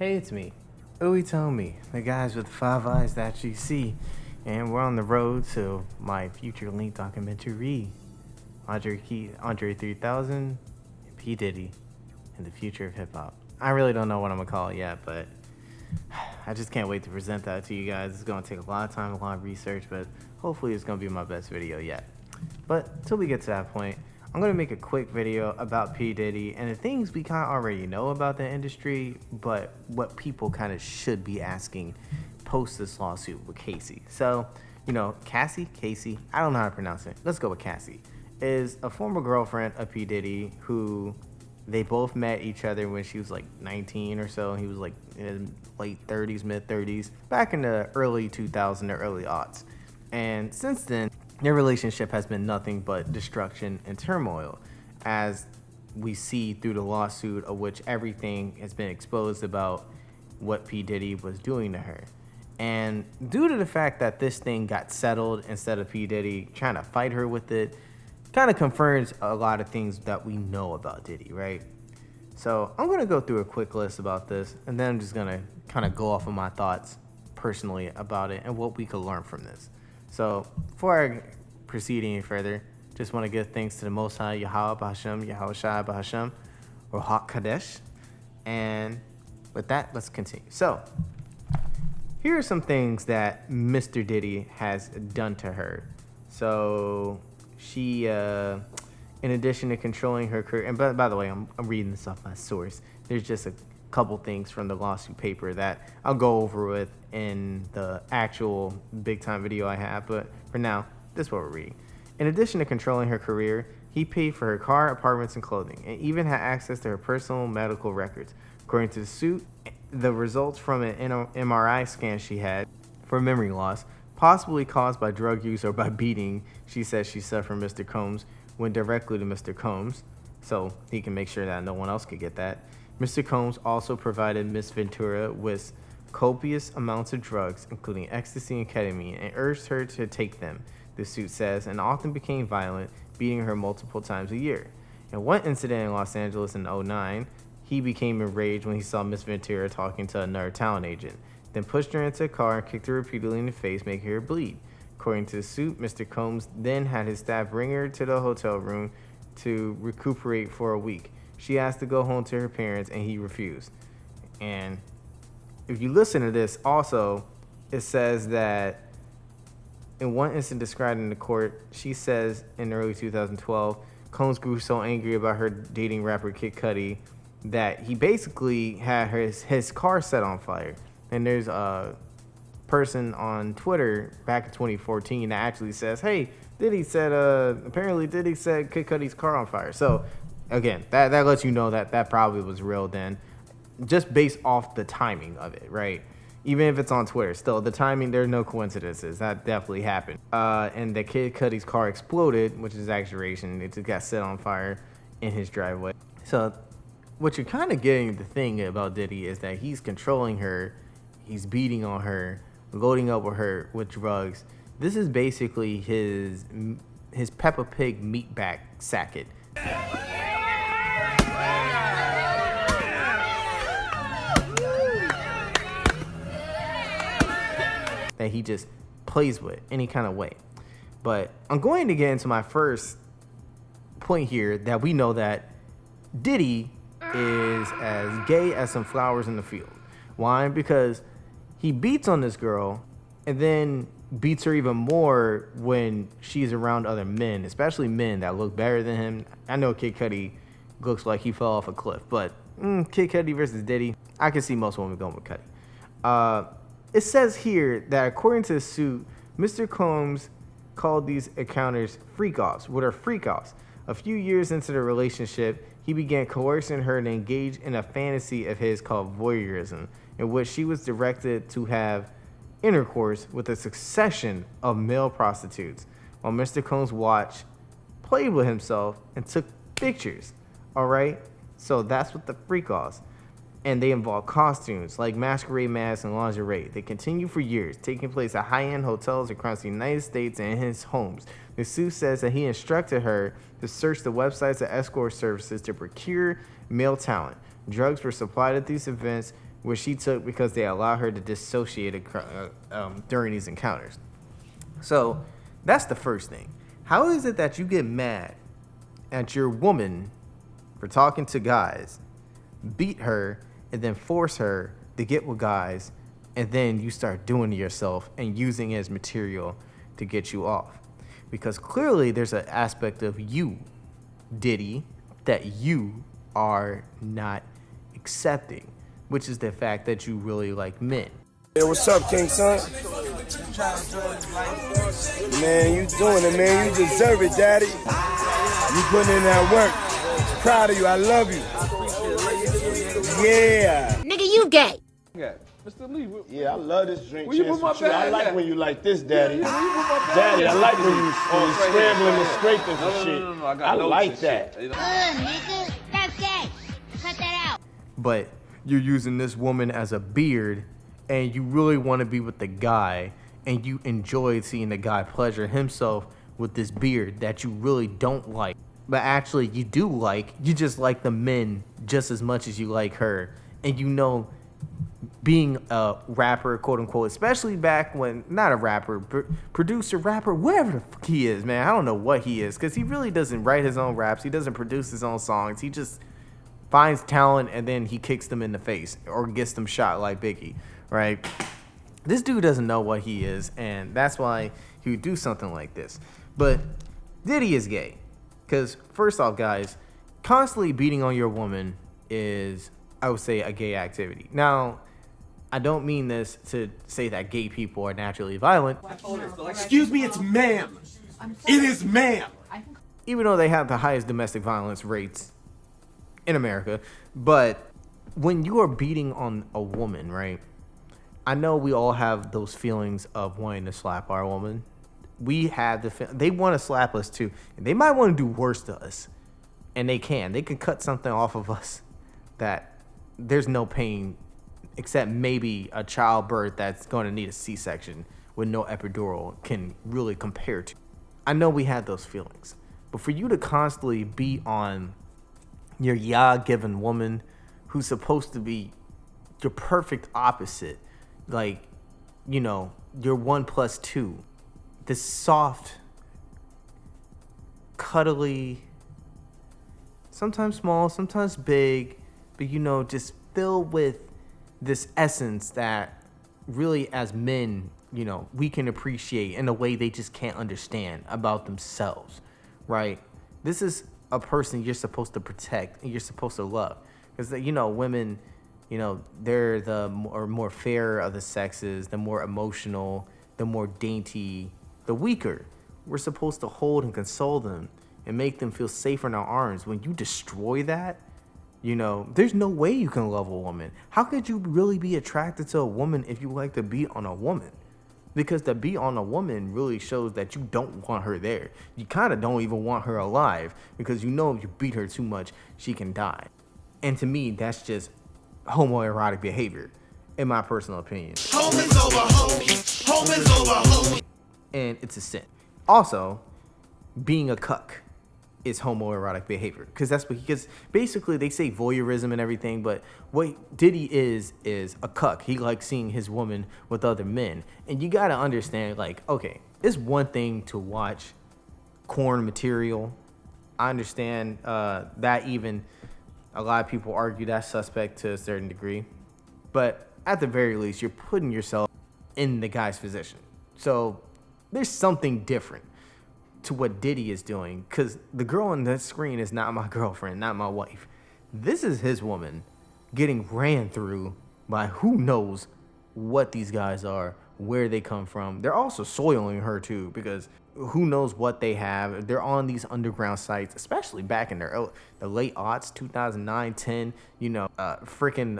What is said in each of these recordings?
Hey, it's me. Me, the guys with 5 eyes that you see. And we're on the road to my future length documentary. Andre 3000, and P. Diddy, and the future of hip hop. I really don't know what I'm gonna call it yet, but I just can't wait to present that to you guys. It's gonna take a lot of time, a lot of research, but hopefully it's gonna be my best video yet. But till we get to that point, I'm gonna make a quick video about P. Diddy and the things we kind of already know about the industry, but what people kind of should be asking post this lawsuit with Cassie. So, Cassie, I don't know how to pronounce it. Let's go with Cassie. Is a former girlfriend of P. Diddy who they both met each other when she was like 19 or so. He was like in his late 30s, mid 30s, back in the early 2000s or early aughts. And since then, their relationship has been nothing but destruction and turmoil, as we see through the lawsuit, of which everything has been exposed about what P. Diddy was doing to her. And due to the fact that this thing got settled instead of P. Diddy trying to fight her with it, kind of confirms a lot of things that we know about Diddy, right? So I'm going to go through a quick list about this, and then I'm just going to kind of go off of my thoughts personally about it and what we could learn from this. So before I proceed any further, just want to give thanks to the Most High, Yahweh Bahashem, Yahweh Shai Bahashem, or Hak Kadesh. And with that, let's continue. So here are some things that Mr. Diddy has done to her. So she, in addition to controlling her career, and by the way, I'm reading this off my source. There's just a couple things from the lawsuit paper that I'll go over with in the actual big time video I have, but for now, this is what we're reading. In addition to controlling her career, he paid for her car, apartments, and clothing, and even had access to her personal medical records. According to the suit, the results from an MRI scan she had for memory loss, possibly caused by drug use or by beating she says she suffered from Mr. Combs, went directly to Mr. Combs, so he can make sure that no one else could get that. Mr. Combs also provided Miss Ventura with copious amounts of drugs, including ecstasy and ketamine, and urged her to take them, the suit says, and often became violent, beating her multiple times a year. In one incident in Los Angeles in 2009, he became enraged when he saw Miss Ventura talking to another talent agent, then pushed her into a car and kicked her repeatedly in the face, making her bleed. According to the suit, Mr. Combs then had his staff bring her to the hotel room to recuperate for a week. She asked to go home to her parents, and he refused. And if you listen to this, also, it says that in one incident described in the court, she says in early 2012, Combs grew so angry about her dating rapper Kid Cudi that he basically had his car set on fire. And there's a person on Twitter back in 2014 that actually says, hey, apparently Diddy set Kid Cudi's car on fire. So again, that lets you know that probably was real then, just based off the timing of it, right? Even if it's on Twitter, still, the timing, there are no coincidences. That definitely happened. And the Kid Cudi's car exploded, which is exaggeration. It just got set on fire in his driveway. So what you're kind of getting, the thing about Diddy is that he's controlling her, he's beating on her, loading up with her with drugs. This is basically his Peppa Pig meat bag sacket. That he just plays with any kind of way. But I'm going to get into my first point here, that we know that Diddy is as gay as some flowers in the field. Why? Because he beats on this girl and then beats her even more when she's around other men, especially men that look better than him. I know Kid Cudi looks like he fell off a cliff, but Kid Cudi versus Diddy, I can see most women going with Cudi. It says here that according to the suit, Mr. Combs called these encounters freak-offs. What are freak-offs? A few years into the relationship, he began coercing her to engage in a fantasy of his called voyeurism, in which she was directed to have intercourse with a succession of male prostitutes, while Mr. Combs watched, played with himself, and took pictures. All right? So that's what the freak-offs. And they involve costumes like masquerade masks and lingerie. They continue for years, taking place at high-end hotels across the United States and in his homes. The suit says that he instructed her to search the websites of escort services to procure male talent. Drugs were supplied at these events which she took because they allowed her to dissociate during these encounters. So that's the first thing. How is it that you get mad at your woman for talking to guys, beat her, and then force her to get with guys, and then you start doing it yourself and using it as material to get you off? Because clearly there's an aspect of you, Diddy, that you are not accepting, which is the fact that you really like men. Hey, what's up, King Son? Man, you doing it, man. You deserve it, Daddy. You putting in that work. Proud of you. I love you. Yeah. Nigga, you gay. Yeah, Mr. Lee. Yeah, I love this drink. Where you put my with you. I bag like at? when you like this, Daddy. Yeah, where you put my bag Daddy, at? I like when you right scrambling here. and scraping for shit. No, I got I notes like and that. shit. Nigga, that's gay. Cut that out. But you're using this woman as a beard, and you really want to be with the guy, and you enjoy seeing the guy pleasure himself with this beard that you really don't like. But actually you do like. You just like the men just as much as you like her. And you know, being a rapper, quote unquote, especially back when, not a rapper, producer, rapper, whatever the fuck he is, man. I don't know what he is, because he really doesn't write his own raps. He doesn't produce his own songs. He just finds talent and then he kicks them in the face or gets them shot like Biggie, right? This dude doesn't know what he is, and that's why he would do something like this. But Diddy is gay. Because, first off, guys, constantly beating on your woman is, I would say, a gay activity. Now, I don't mean this to say that gay people are naturally violent. Excuse me, it's ma'am. It is ma'am. Even though they have the highest domestic violence rates in America. But when you are beating on a woman, right? I know we all have those feelings of wanting to slap our woman. We have they want to slap us too. And they might want to do worse to us. And they can. They can cut something off of us that there's no pain except maybe a childbirth that's going to need a C-section with no epidural can really compare to. I know we have those feelings. But for you to constantly be on your given woman who's supposed to be your perfect opposite, like, you know, your 1+2, this soft, cuddly, sometimes small, sometimes big, but, you know, just filled with this essence that really, as men, you know, we can appreciate in a way they just can't understand about themselves, right? This is a person you're supposed to protect and you're supposed to love. Because, you know, women, you know, they're the more fair of the sexes, the more emotional, the more dainty, the weaker. We're supposed to hold and console them and make them feel safer in our arms. When you destroy that, you know, there's no way you can love a woman. How could you really be attracted to a woman if you like to beat on a woman? Because to beat on a woman really shows that you don't want her there. You kind of don't even want her alive because you know if you beat her too much, she can die. And to me, that's just homoerotic behavior, in my personal opinion. Home is over, home. Home is over, home. And it's a sin. Also, being a cuck is homoerotic behavior, because basically they say voyeurism and everything, but what Diddy is a cuck. He likes seeing his woman with other men, and you gotta understand, like, okay, it's one thing to watch corn material. I understand that even a lot of people argue that's suspect to a certain degree, but at the very least, you're putting yourself in the guy's position. So there's something different to what Diddy is doing, because the girl on the screen is not my girlfriend, not my wife. This is his woman getting ran through by who knows what these guys are, where they come from. They're also soiling her too, because who knows what they have. They're on these underground sites, especially back in the late aughts, 2009, 10, you know, freaking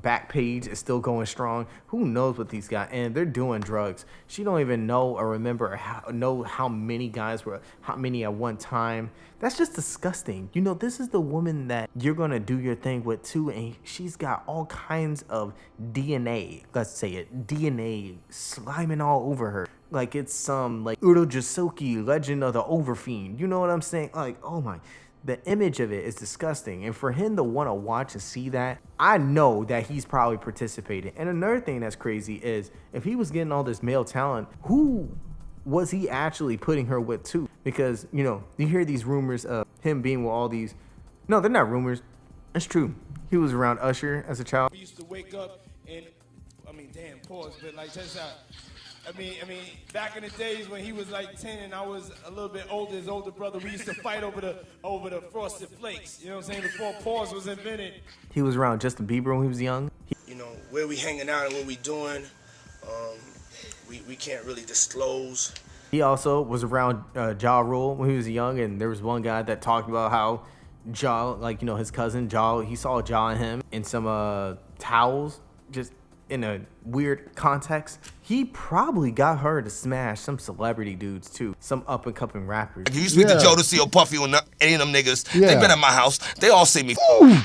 Backpage is still going strong. Who knows what these guys, and they're doing drugs. She don't even know or remember how many guys were, how many at one time. That's just disgusting. You know, this is the woman that you're going to do your thing with too, and she's got all kinds of DNA, let's say it, DNA sliming all over her. Like it's some like Urojosuke Legend of the Overfiend. You know what I'm saying? Like, oh my, the image of it is disgusting. And for him to want to watch and see that, I know that he's probably participating. And another thing that's crazy is if he was getting all this male talent, who was he actually putting her with too? Because, you know, you hear these rumors of him being with all these. No, they're not rumors. It's true. He was around Usher as a child. We used to wake up and, I mean, damn, pause, but like, just I mean, back in the days when he was like 10 and I was a little bit older, his older brother, we used to fight over the Frosted Flakes. You know what I'm saying? Before pause was invented. He was around Justin Bieber when he was young. You know, where we hanging out and what we doing, we can't really disclose. He also was around Ja Rule when he was young, and there was one guy that talked about how Ja, like, you know, his cousin Ja, he saw Ja and him in some towels, just in a weird context. He probably got her to smash some celebrity dudes too, some up and coming rappers. If you speak to Jodeci or Puffy or any of them niggas, they been at my house. They all see me.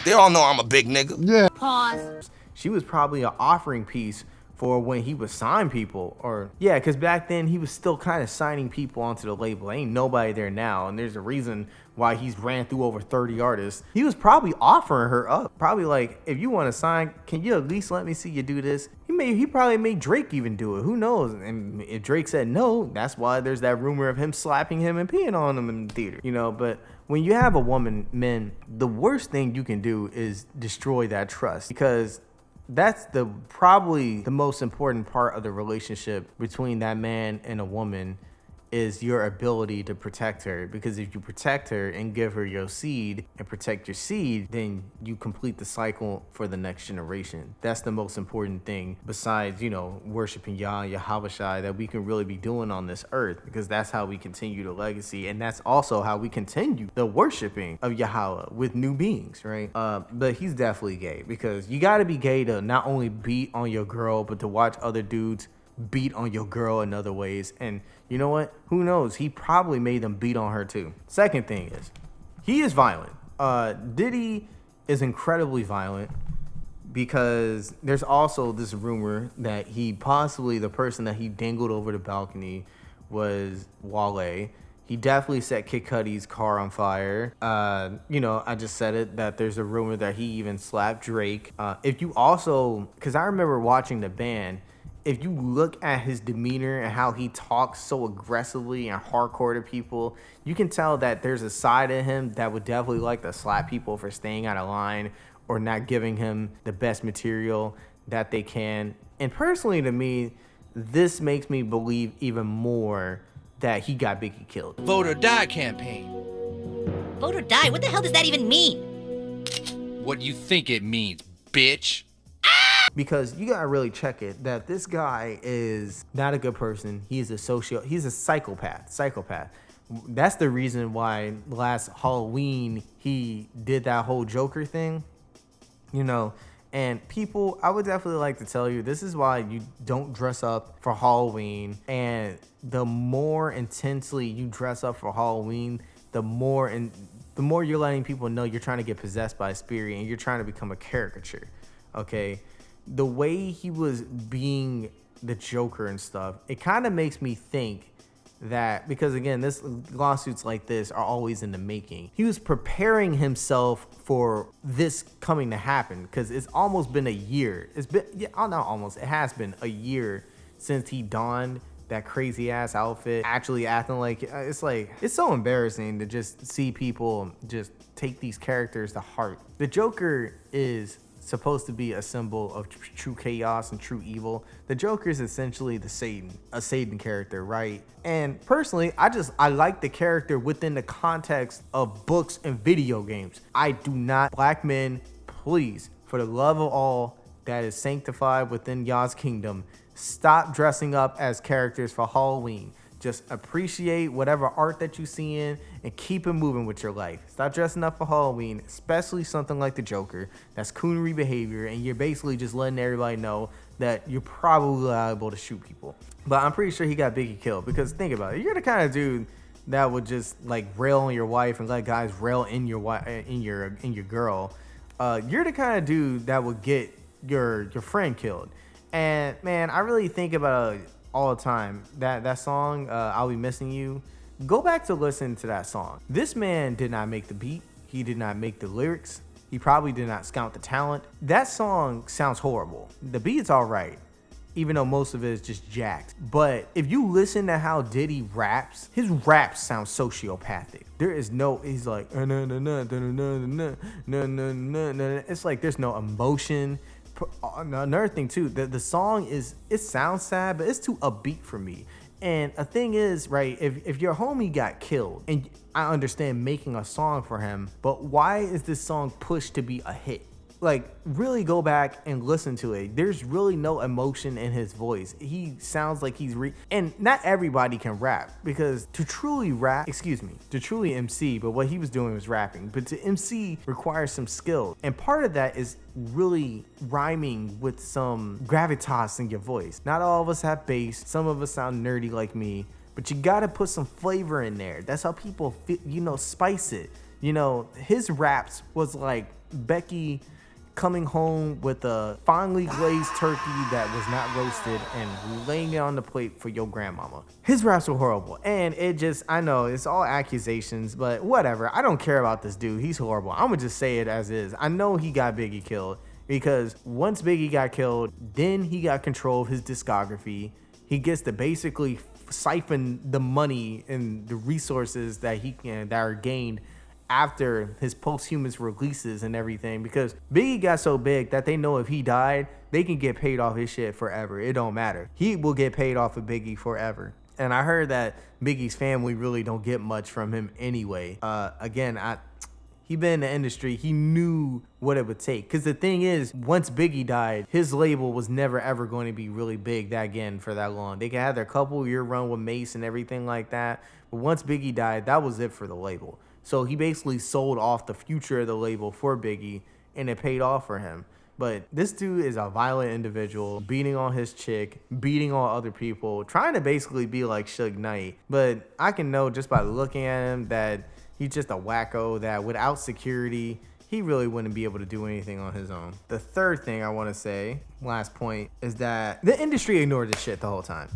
They all know I'm a big nigga. Pause. She was probably an offering piece for when he would sign people, or because back then he was still kind of signing people onto the label. Ain't nobody there now, and there's a reason why he's ran through over 30 artists. He was probably offering her up, probably like, if you want to sign, can you at least let me see you do this? He probably made Drake even do it. Who knows? And if Drake said no, that's why there's that rumor of him slapping him and peeing on him in the theater, you know. But when you have a woman, men, the worst thing you can do is destroy that trust, because that's probably the most important part of the relationship between that man and a woman, is your ability to protect her. Because if you protect her and give her your seed and protect your seed, then you complete the cycle for the next generation. That's the most important thing, besides, you know, worshiping Yah and Yahweh Shai, that we can really be doing on this earth, because that's how we continue the legacy, and that's also how we continue the worshiping of Yahweh with new beings, right? But he's definitely gay, because you got to be gay to not only beat on your girl, but to watch other dudes beat on your girl in other ways. And you know what? Who knows? He probably made them beat on her too. Second thing is, he is violent. Diddy is incredibly violent, because there's also this rumor that he possibly, the person that he dangled over the balcony was Wale. He definitely set Kid Cudi's car on fire. You know, I just said it, that there's a rumor that he even slapped Drake. If you also, because I remember watching the band, if you look at his demeanor and how he talks so aggressively and hardcore to people, you can tell that there's a side of him that would definitely like to slap people for staying out of line or not giving him the best material that they can. And personally, to me, this makes me believe even more that he got Biggie killed. Vote or die campaign. Vote or die? What the hell does that even mean? What you think it means, bitch? Because you gotta really check it, that this guy is not a good person. He's a psychopath. That's the reason why last Halloween he did that whole Joker thing, you know. And people, I would definitely like to tell you, this is why you don't dress up for Halloween. And the more intensely you dress up for Halloween, the more you're letting people know you're trying to get possessed by a spirit and you're trying to become a caricature. Okay, the way he was being the Joker and stuff, it kind of makes me think that, because again, lawsuits like this are always in the making. He was preparing himself for this coming to happen, because it's almost been a year. It has been a year since he donned that crazy ass outfit, actually acting like, it's so embarrassing to just see people just take these characters to heart. The Joker is supposed to be a symbol of true chaos and true evil. The Joker is essentially a Satan character, right? And personally, I like the character within the context of books and video games. I do not. Black men, please, for the love of all that is sanctified within Yah's kingdom, stop dressing up as characters for Halloween. Just appreciate whatever art that you see in and keep it moving with your life. Stop dressing up for Halloween, especially something like the Joker. That's coonery behavior, and you're basically just letting everybody know that you're probably liable to shoot people. But I'm pretty sure he got Biggie killed, because think about it. You're the kind of dude that would just like rail on your wife and let guys rail in your girl. You're the kind of dude that would get your friend killed. And man, I really think about all the time that song, I'll Be Missing You, Go back to listen to that song. This man did not make the beat. He did not make the lyrics. He probably did not scout the talent. That song sounds horrible. The beat's all right, even though most of it is just jacked. But if you listen to how Diddy raps, his raps sound sociopathic. There is no, he's like, it's like there's no emotion. Another thing too, the song it sounds sad, but it's too upbeat for me. And a thing is, right, if your homie got killed, and I understand making a song for him, but why is this song pushed to be a hit? Like, really go back and listen to it. There's really no emotion in his voice. He sounds like and not everybody can rap, because to truly MC, but what he was doing was rapping. But to MC requires some skill. And part of that is really rhyming with some gravitas in your voice. Not all of us have bass. Some of us sound nerdy like me, but you gotta put some flavor in there. That's how people feel, spice it. His raps was like Becky coming home with a finely glazed turkey that was not roasted and laying it on the plate for your grandmama. His raps were horrible. And I know it's all accusations, but whatever. I don't care about this dude. He's horrible. I'm gonna just say it as is. I know he got Biggie killed, because once Biggie got killed, then he got control of his discography. He gets to basically siphon the money and the resources that are gained after his posthumous releases and everything, because Biggie got so big that they know if he died, they can get paid off his shit forever. It don't matter. He will get paid off of Biggie forever. And I heard that Biggie's family really don't get much from him anyway. He been in the industry. He knew what it would take. Because the thing is, once Biggie died, his label was never ever going to be really big for that long. They could have their couple-year run with Mace and everything like that. But once Biggie died, that was it for the label. So he basically sold off the future of the label for Biggie, and it paid off for him. But this dude is a violent individual, beating on his chick, beating on other people, trying to basically be like Suge Knight. But I can know just by looking at him that he's just a wacko that without security, he really wouldn't be able to do anything on his own. The third thing I want to say, last point, is that the industry ignored this shit the whole time.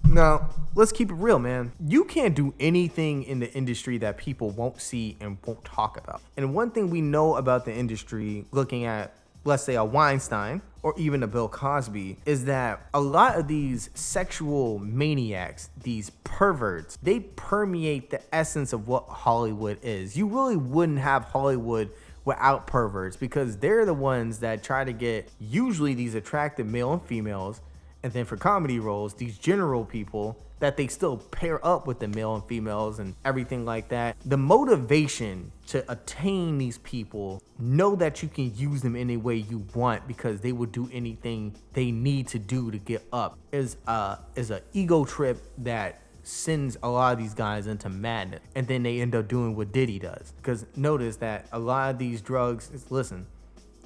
Now, let's keep it real, man. You can't do anything in the industry that people won't see and won't talk about. And one thing we know about the industry, looking at, let's say, a Weinstein or even a Bill Cosby, is that a lot of these sexual maniacs, these perverts, they permeate the essence of what Hollywood is. You really wouldn't have Hollywood without perverts, because they're the ones that try to get usually these attractive male and females, and then for comedy roles, these general people that they still pair up with the male and females and everything like that. The motivation to attain these people, know that you can use them any way you want because they will do anything they need to do to get up, is a ego trip that sends a lot of these guys into madness. And then they end up doing what Diddy does. Because notice that a lot of these drugs,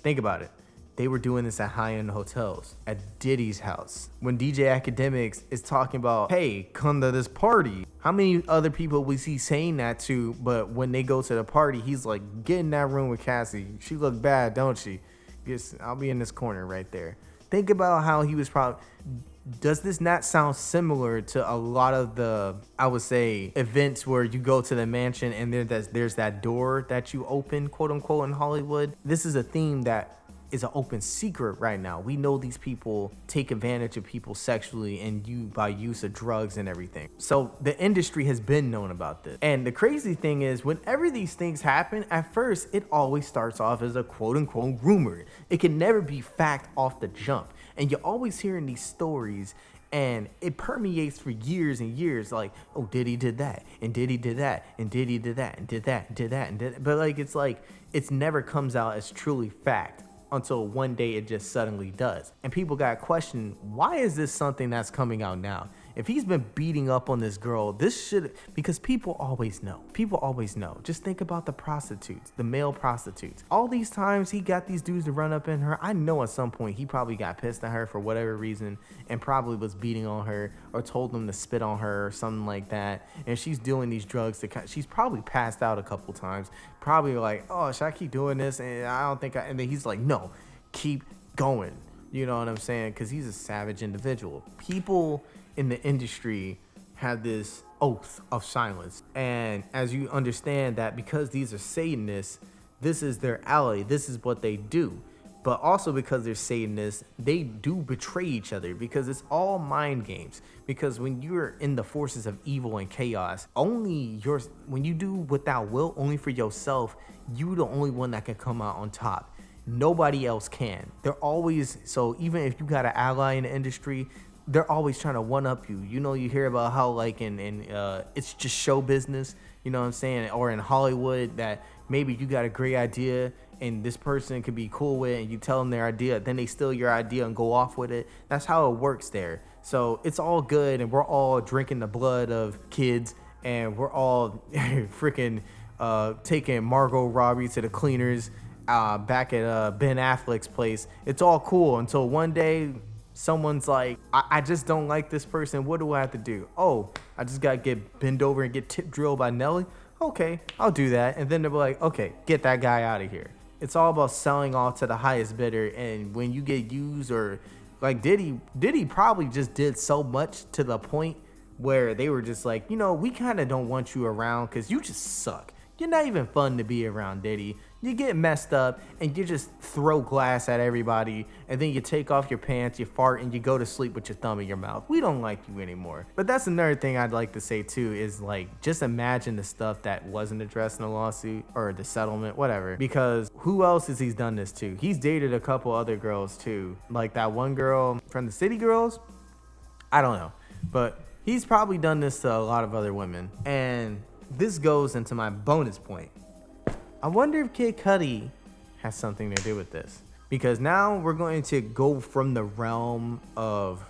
think about it. They were doing this at high-end hotels, at Diddy's house. When DJ Academics is talking about, hey, come to this party. How many other people we see saying that to, but when they go to the party, he's like, get in that room with Cassie. She look bad, don't she? Yes, I'll be in this corner right there. Think about how he was probably... Does this not sound similar to a lot of the, I would say, events where you go to the mansion and there's that door that you open, quote unquote, in Hollywood? This is a theme that is an open secret right now. We know these people take advantage of people sexually and by use of drugs and everything. So the industry has been known about this. And the crazy thing is, whenever these things happen, at first, it always starts off as a quote unquote rumor. It can never be fact off the jump. And you're always hearing these stories, and it permeates for years and years, like, oh, Diddy did that, and Diddy did that, and Diddy did that, and did that, and did that, and did that. But it's never comes out as truly fact until one day it just suddenly does. And people got questioned, why is this something that's coming out now? If he's been beating up on this girl, because people always know. People always know. Just think about the prostitutes, the male prostitutes. All these times he got these dudes to run up in her, I know at some point he probably got pissed at her for whatever reason and probably was beating on her or told them to spit on her or something like that. And she's doing these drugs she's probably passed out a couple times. Probably like, oh, should I keep doing this? And I don't think and then he's like, no, keep going. You know what I'm saying? Because he's a savage individual. People in the industry have this oath of silence. And as you understand that because these are Satanists, this is their ally, this is what they do. But also because they're Satanists, they do betray each other because it's all mind games. Because when you're in the forces of evil and chaos, when you do without will, only for yourself, you're the only one that can come out on top. Nobody else can. They're always, so even if you got an ally in the industry, they're always trying to one up you. You know, you hear about how like in it's just show business, you know what I'm saying? Or in Hollywood that maybe you got a great idea and this person could be cool with it and you tell them their idea, then they steal your idea and go off with it. That's how it works there. So it's all good and we're all drinking the blood of kids and we're all freaking taking Margot Robbie to the cleaners back at Ben Affleck's place. It's all cool until one day someone's like, I just don't like this person. What do I have to do? Oh, I just got to get bent over and get tip drilled by Nelly. Okay, I'll do that. And then they'll be like, okay, get that guy out of here. It's all about selling off to the highest bidder. And when you get used, or like Diddy probably just did so much to the point where they were just like, you know, we kind of don't want you around because you just suck. You're not even fun to be around, Diddy. You get messed up and you just throw glass at everybody and then you take off your pants, you fart, and you go to sleep with your thumb in your mouth. We don't like you anymore. But that's another thing I'd like to say too is like, just imagine the stuff that wasn't addressed in the lawsuit or the settlement, whatever. Because who else has he done this to? He's dated a couple other girls too. Like that one girl from the City Girls. I don't know. But he's probably done this to a lot of other women. And this goes into my bonus point. I wonder if Kid Cudi has something to do with this. Because now we're going to go from the realm of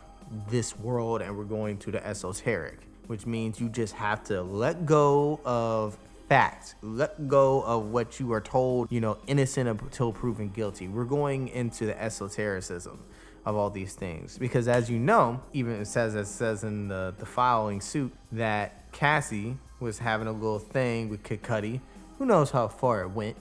this world and we're going to the esoteric, which means you just have to let go of facts, let go of what you are told, you know, innocent until proven guilty. We're going into the esotericism of all these things. Because as you know, even it says in the following suit that Cassie was having a little thing with Kid Cudi. Who knows how far it went.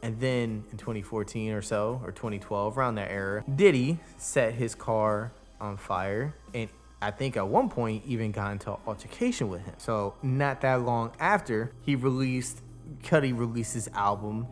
And then in 2014 or so, or 2012, around that era, Diddy set his car on fire. And I think at one point even got into an altercation with him. So not that long after, Cudi released his album,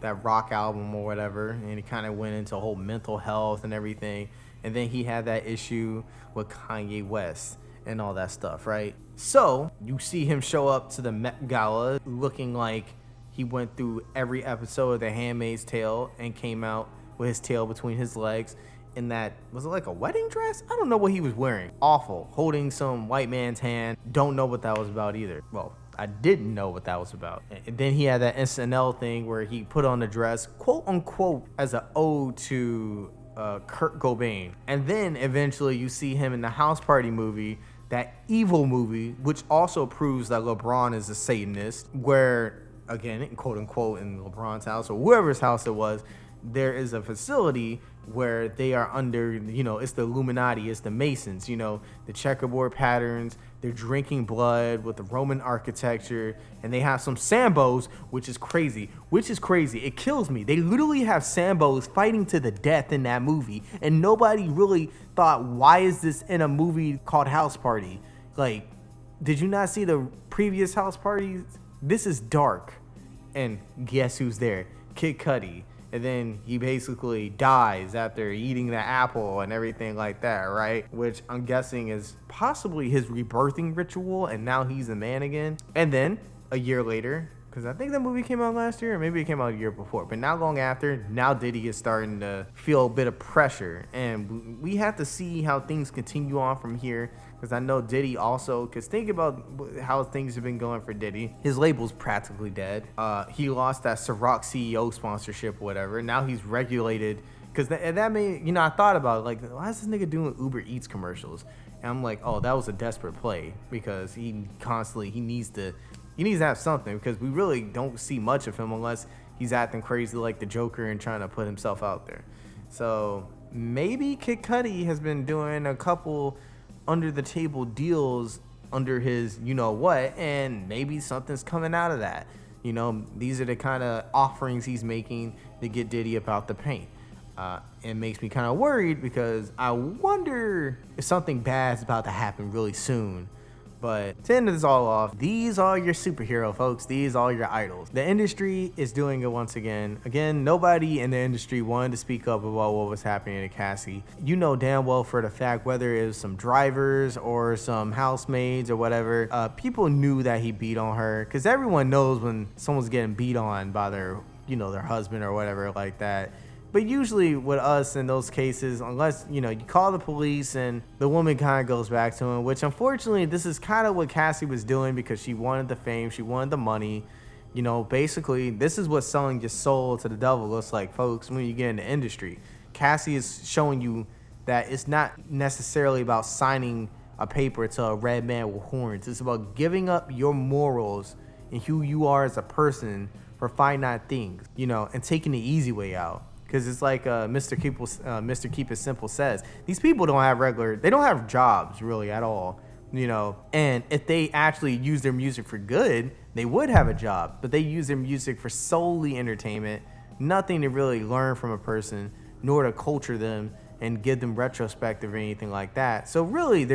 that rock album or whatever. And he kind of went into whole mental health and everything. And then he had that issue with Kanye West and all that stuff, right? So you see him show up to the Met Gala looking like he went through every episode of The Handmaid's Tale and came out with his tail between his legs in that, was it like a wedding dress? I don't know what he was wearing. Awful. Holding some white man's hand. Don't know what that was about either. Well, I didn't know what that was about. And then he had that SNL thing where he put on the dress, quote unquote, as an ode to Kurt Cobain. And then eventually you see him in the House Party movie, that evil movie, which also proves that LeBron is a Satanist, where, again, quote unquote, in LeBron's house or whoever's house it was, there is a facility where they are under, you know, it's the Illuminati, it's the Masons, you know, the checkerboard patterns, they're drinking blood with the Roman architecture, and they have some Sambos, which is crazy. It kills me. They literally have Sambos fighting to the death in that movie, and nobody really thought, why is this in a movie called House Party? Like, did you not see the previous House Parties? This is dark. And guess who's there? Kid Cudi. And then he basically dies after eating the apple and everything like that, right? Which I'm guessing is possibly his rebirthing ritual, and now he's a man again. And then a year later, because I think that movie came out last year, or maybe it came out a year before, but not long after, now Diddy is starting to feel a bit of pressure. And we have to see how things continue on from here, because I know Diddy also, because think about how things have been going for Diddy. His label's practically dead. He lost that Ciroc CEO sponsorship or whatever. Now he's regulated, because that made, you know, I thought about it, like, why is this nigga doing Uber Eats commercials? And I'm like, oh, that was a desperate play, because he needs to have something, because we really don't see much of him unless he's acting crazy like the Joker and trying to put himself out there. So maybe Kid Cudi has been doing a couple under the table deals under his you know what, and maybe something's coming out of that. You know, these are the kind of offerings he's making to get Diddy about the paint. It makes me kind of worried, because I wonder if something bad's about to happen really soon But to end this all off, these are your superhero folks. These are your idols. The industry is doing it once again. Again, nobody in the industry wanted to speak up about what was happening to Cassie. You know damn well for the fact, whether it was some drivers or some housemaids or whatever, people knew that he beat on her, because everyone knows when someone's getting beat on by their husband or whatever like that. But usually with us in those cases, unless, you call the police and the woman kind of goes back to him, which unfortunately this is kind of what Cassie was doing because she wanted the fame, she wanted the money. Basically this is what selling your soul to the devil looks like, folks, when you get in the industry. Cassie is showing you that it's not necessarily about signing a paper to a red man with horns. It's about giving up your morals and who you are as a person for finite things, and taking the easy way out. Because it's like Mr. Keep It Simple says, these people don't have jobs really at all, and if they actually use their music for good, they would have a job, but they use their music for solely entertainment, nothing to really learn from a person, nor to culture them and give them retrospective or anything like that. So really, if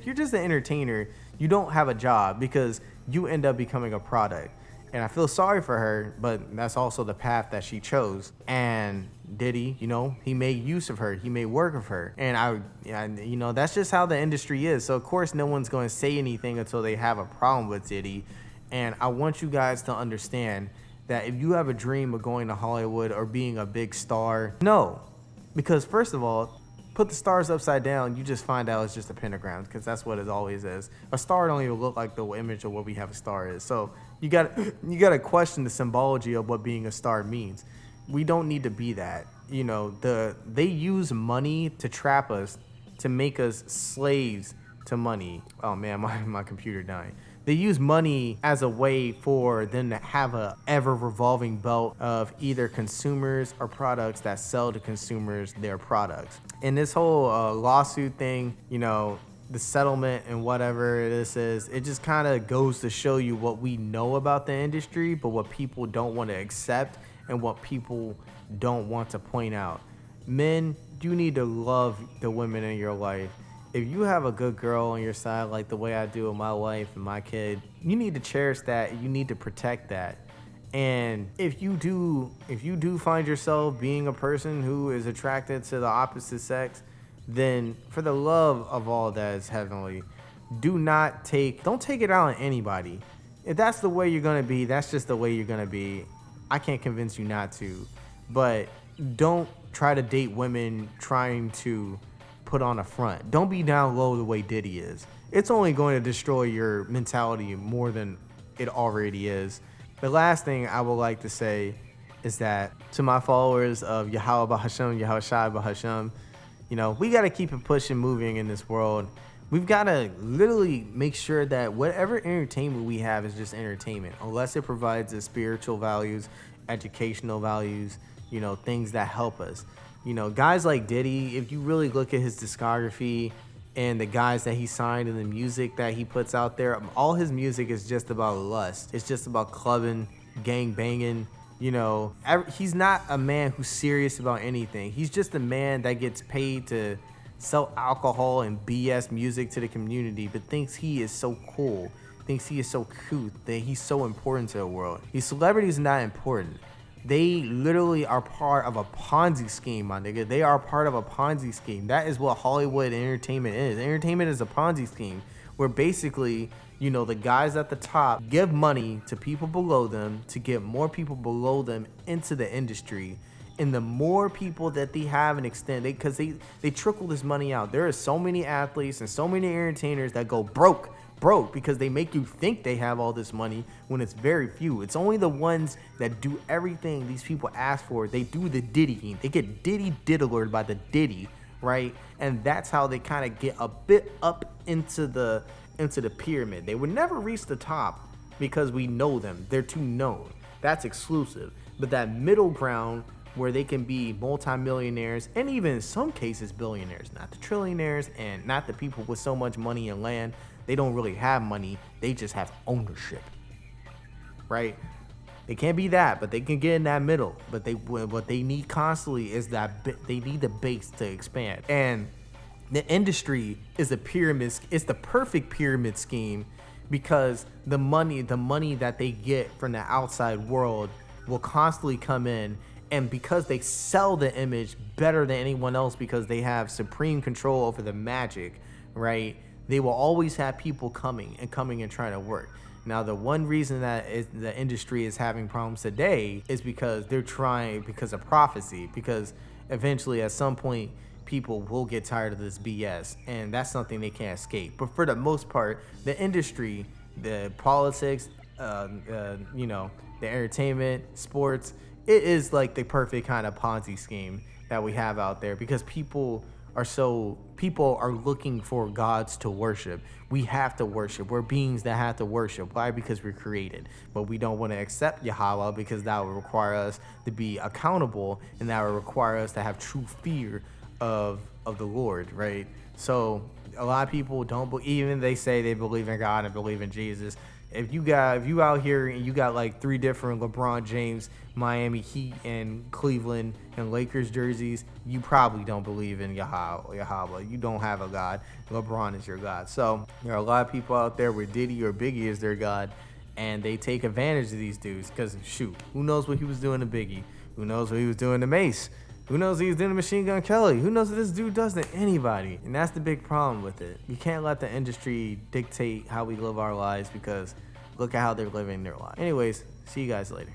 you're just an entertainer, you don't have a job because you end up becoming a product. And I feel sorry for her, but that's also the path that she chose. And Diddy, he made use of her. He made work of her. And that's just how the industry is. So of course, no one's going to say anything until they have a problem with Diddy. And I want you guys to understand that if you have a dream of going to Hollywood or being a big star, no. Because first of all, put the stars upside down, you just find out it's just a pentagram, because that's what it always is. A star don't even look like the image of what we have a star is. So you gotta question the symbology of what being a star means. We don't need to be that. They use money to trap us, to make us slaves to money. Oh man, my computer dying. They use money as a way for them to have a ever revolving belt of either consumers or products that sell to consumers their products. And this whole lawsuit thing, the settlement and whatever this is, it just kind of goes to show you what we know about the industry, but what people don't want to accept and what people don't want to point out. Men, you need to love the women in your life. If you have a good girl on your side, like the way I do with my wife and my kid, you need to cherish that. You need to protect that. And if you do find yourself being a person who is attracted to the opposite sex, then for the love of all that is heavenly, don't take it out on anybody. If that's the way you're gonna be, that's just the way you're gonna be. I can't convince you not to, but don't try to date women trying to put on a front. Don't be down low the way Diddy is. It's only going to destroy your mentality more than it already is. The last thing I would like to say is that to my followers of Yahweh Bahasham, Yahweh Shai Bahasham, we got to keep it pushing, moving in this world. We've got to literally make sure that whatever entertainment we have is just entertainment, unless it provides us spiritual values, educational values, things that help us. Guys like Diddy, if you really look at his discography and the guys that he signed and the music that he puts out there, all his music is just about lust. It's just about clubbing, gang banging. He's not a man who's serious about anything. He's just a man that gets paid to sell alcohol and BS music to the community, but thinks he is so cool, thinks he is so cute, that he's so important to the world. These celebrities are not important. They literally are part of a Ponzi scheme, my nigga. They are part of a Ponzi scheme. That is what Hollywood entertainment is. Entertainment is a Ponzi scheme where basically, the guys at the top give money to people below them to get more people below them into the industry. And the more people that they have and extend, because they trickle this money out. There are so many athletes and so many entertainers that go broke because they make you think they have all this money when it's very few. It's only the ones that do everything these people ask for. They do the Diddying. They get diddlered by the Diddy, right? And that's how they kind of get a bit up into the pyramid. They would never reach the top because we know them. They're too known. That's exclusive. But that middle ground where they can be multimillionaires and even in some cases billionaires, not the trillionaires and not the people with so much money and land. They don't really have money. They just have ownership, right? They can't be that, but they can get in that middle. But what they need constantly is they need the base to expand. And The industry is a pyramid. It's the perfect pyramid scheme because the money that they get from the outside world will constantly come in, and because they sell the image better than anyone else because they have supreme control over the magic, right? They will always have people coming and trying to work. Now, the one reason that the industry is having problems today is because because of prophecy, because eventually at some point people will get tired of this BS, and that's something they can't escape. But for the most part, the industry, the politics, the entertainment, sports, it is like the perfect kind of Ponzi scheme that we have out there because people are looking for gods to worship. We have to worship. We're beings that have to worship. Why? Because we're created. But we don't want to accept Yahweh because that would require us to be accountable, and that would require us to have true fear of the Lord, right? So a lot of people don't believe, even they say they believe in God and believe in Jesus. If you out here and you got like 3 different LeBron James, Miami Heat, and Cleveland and Lakers jerseys, you probably don't believe in Yahweh. You don't have a God. LeBron is your God. So there are a lot of people out there where Diddy or Biggie is their God, and they take advantage of these dudes because, shoot, who knows what he was doing to Biggie? Who knows what he was doing to Mace? Who knows what he was doing to Machine Gun Kelly? Who knows what this dude does to anybody? And that's the big problem with it. You can't let the industry dictate how we live our lives because look at how they're living their lives. Anyways, see you guys later.